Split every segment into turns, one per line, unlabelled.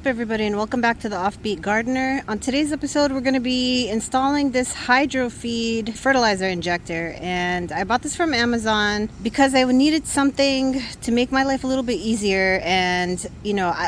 up, everybody, and welcome back to the Offbeat Gardener. On today's episode, we're going to be installing this HydroFeed Fertilizer Injector, and I bought this from Amazon because I needed something to make my life a little bit easier. And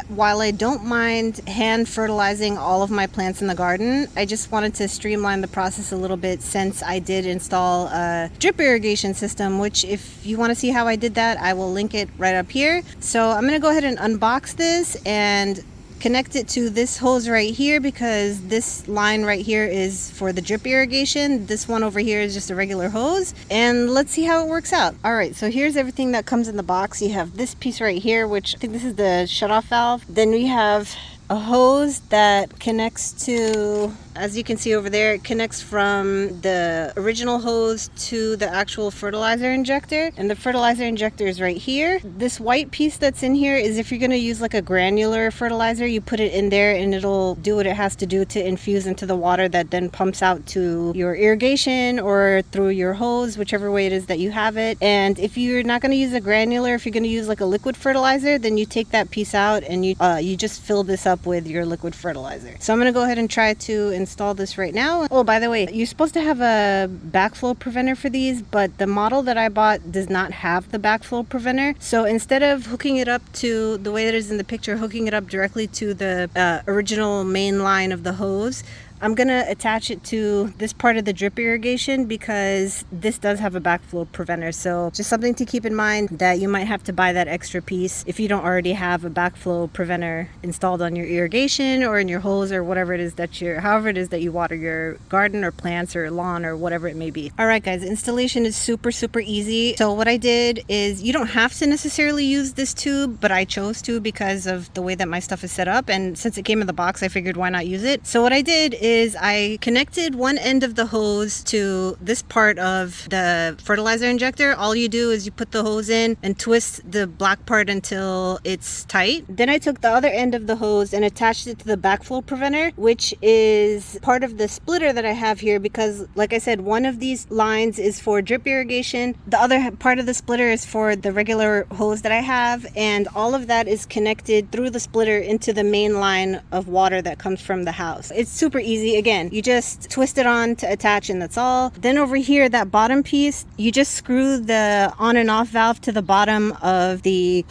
while I don't mind hand fertilizing all of my plants in the garden, I just wanted to streamline the process a little bit since I did install a drip irrigation system, which if you want to see how I did that, I will link it right up here. So I'm going to go ahead and unbox this and connect it to this hose right here, because this line right here is for the drip irrigation. This one over here is just a regular hose, and let's see how it works out. All right, so here's everything that comes in the box. You have this piece right here, which I think this is the shutoff valve. Then we have a hose that connects to, as you can see over there, it connects from the original hose to the actual fertilizer injector, and the fertilizer injector is right here. This white piece that's in here is if you're going to use like a granular fertilizer, you put it in there and it'll do what it has to do to infuse into the water that then pumps out to your irrigation or through your hose, whichever way it is that you have it. And if you're not going to use a granular, if you're going to use like a liquid fertilizer, then you take that piece out and you just fill this up with your liquid fertilizer. So I'm going to go ahead and try to install this right now. Oh, by the way, you're supposed to have a backflow preventer for these, but the model that I bought does not have the backflow preventer. So instead of hooking it up to the way that it is in the picture, hooking it up directly to the original main line of the hose, I'm going to attach it to this part of the drip irrigation because this does have a backflow preventer. So just something to keep in mind, that you might have to buy that extra piece if you don't already have a backflow preventer installed on your irrigation or in your hose or whatever it is that however it is that you water your garden or plants or lawn or whatever it may be. All right, guys, installation is super easy. So what I did is, you don't have to necessarily use this tube, but I chose to because of the way that my stuff is set up. And since it came in the box, I figured why not use it. So what I did is I connected one end of the hose to this part of the fertilizer injector. All you do is you put the hose in and twist the black part until it's tight. Then I took the other end of the hose and attached it to the backflow preventer, which is part of the splitter that I have here, because like I said, one of these lines is for drip irrigation, the other part of the splitter is for the regular hose that I have, and all of that is connected through the splitter into the main line of water that comes from the house. It's super easy. Again, you just twist it on to attach and that's all. Then over here, that bottom piece, you just screw the on and off valve to the bottom of the...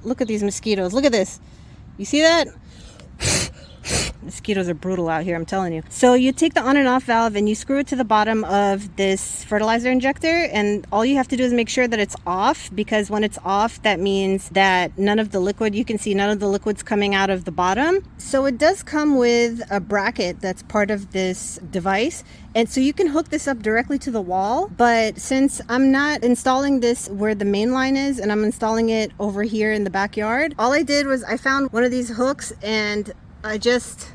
Look at these mosquitoes. Look at this. You see that? Mosquitoes are brutal out here, I'm telling you. So you take the on and off valve and you screw it to the bottom of this fertilizer injector, and all you have to do is make sure that it's off, because when it's off, that means that none of the liquid, you can see none of the liquid's coming out of the bottom. So it does come with a bracket that's part of this device, and so you can hook this up directly to the wall. But since I'm not installing this where the main line is and I'm installing it over here in the backyard, all I did was I found one of these hooks and I just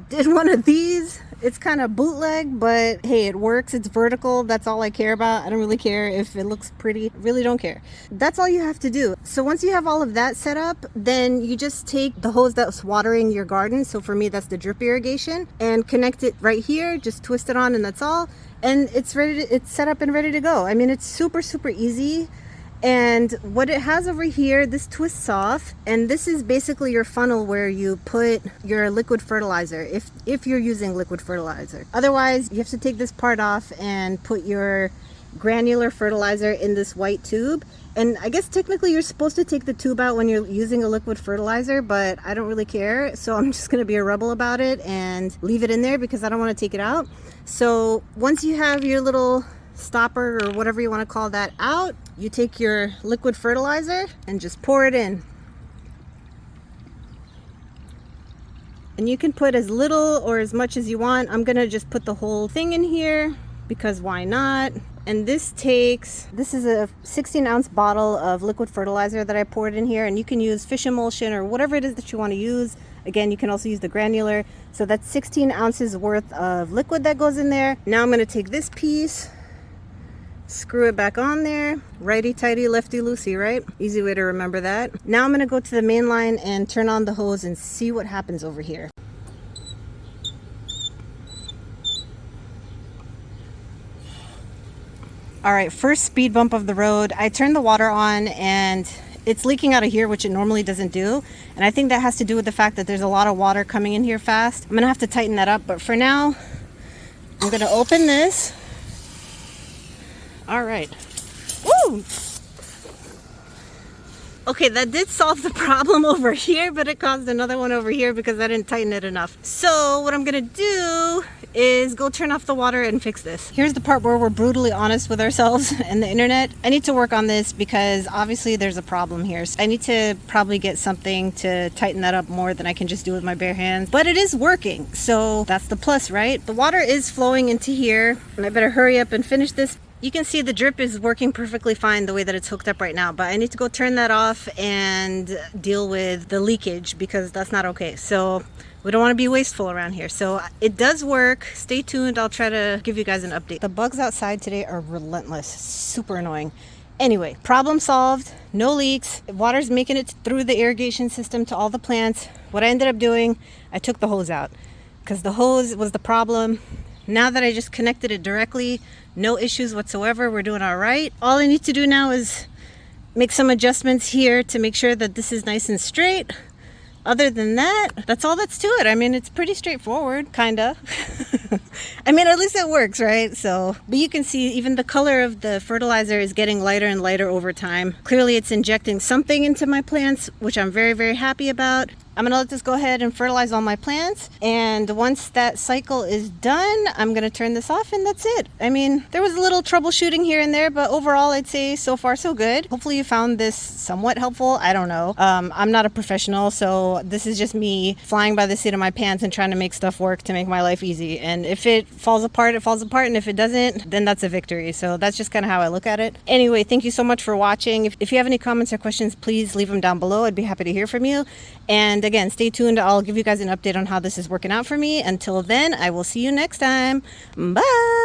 did one of these. It's kind of bootleg, but hey, it works. It's vertical. That's all I care about. I don't really care if it looks pretty. I really don't care. That's all you have to do. So once you have all of that set up, then you just take the hose that's watering your garden. So for me, that's the drip irrigation, and connect it right here. Just twist it on and that's all. And it's ready. It's set up and ready to go. I mean, it's super easy. And what it has over here, this twists off, and this is basically your funnel where you put your liquid fertilizer, if you're using liquid fertilizer. Otherwise, you have to take this part off and put your granular fertilizer in this white tube. And I guess technically you're supposed to take the tube out when you're using a liquid fertilizer, but I don't really care, so I'm just going to be a rebel about it and leave it in there because I don't want to take it out. So once you have your little stopper or whatever you want to call that out, you take your liquid fertilizer and just pour it in. And you can put as little or as much as you want. I'm gonna just put the whole thing in here because why not? And this is a 16-ounce bottle of liquid fertilizer that I poured in here, and you can use fish emulsion or whatever it is that you want to use. Again, you can also use the granular. So that's 16 ounces worth of liquid that goes in there. Now I'm going to take this piece, screw it back on there. Righty tighty, lefty loosey, right? Easy way to remember that. Now I'm going to go to the main line and turn on the hose and see what happens over here. All right, first speed bump of the road. I turned the water on and it's leaking out of here, which it normally doesn't do. And I think that has to do with the fact that there's a lot of water coming in here fast. I'm gonna have to tighten that up, but for now, I'm gonna open this. All right. Woo! Okay, that did solve the problem over here, but it caused another one over here because I didn't tighten it enough. So what I'm gonna do is go turn off the water and fix this. Here's the part where we're brutally honest with ourselves and the internet. I need to work on this because obviously there's a problem here. So I need to probably get something to tighten that up more than I can just do with my bare hands. But it is working, so that's the plus, right? The water is flowing into here, and I better hurry up and finish this. You can see the drip is working perfectly fine the way that it's hooked up right now, but I need to go turn that off and deal with the leakage because that's not okay. So we don't want to be wasteful around here. So it does work. Stay tuned. I'll try to give you guys an update. The bugs outside today are relentless, super annoying. Anyway, problem solved, no leaks. Water's making it through the irrigation system to all the plants. What I ended up doing, I took the hose out because the hose was the problem. Now that I just connected it directly, no issues whatsoever, we're doing all right. All I need to do now is make some adjustments here to make sure that this is nice and straight. Other than that, that's all that's to it. I mean, it's pretty straightforward, kinda. I mean, at least it works, right? So, but you can see even the color of the fertilizer is getting lighter and lighter over time. Clearly it's injecting something into my plants, which I'm very, very happy about. I'm gonna let this go ahead and fertilize all my plants. And once that cycle is done, I'm gonna turn this off and that's it. I mean, there was a little troubleshooting here and there, but overall I'd say so far so good. Hopefully you found this somewhat helpful. I don't know. I'm not a professional, so this is just me flying by the seat of my pants and trying to make stuff work to make my life easy. And if it falls apart, it falls apart. And if it doesn't, then that's a victory. So that's just kind of how I look at it. Anyway, thank you so much for watching. If you have any comments or questions, please leave them down below. I'd be happy to hear from you. And again, stay tuned. I'll give you guys an update on how this is working out for me. Until then, I will see you next time. Bye.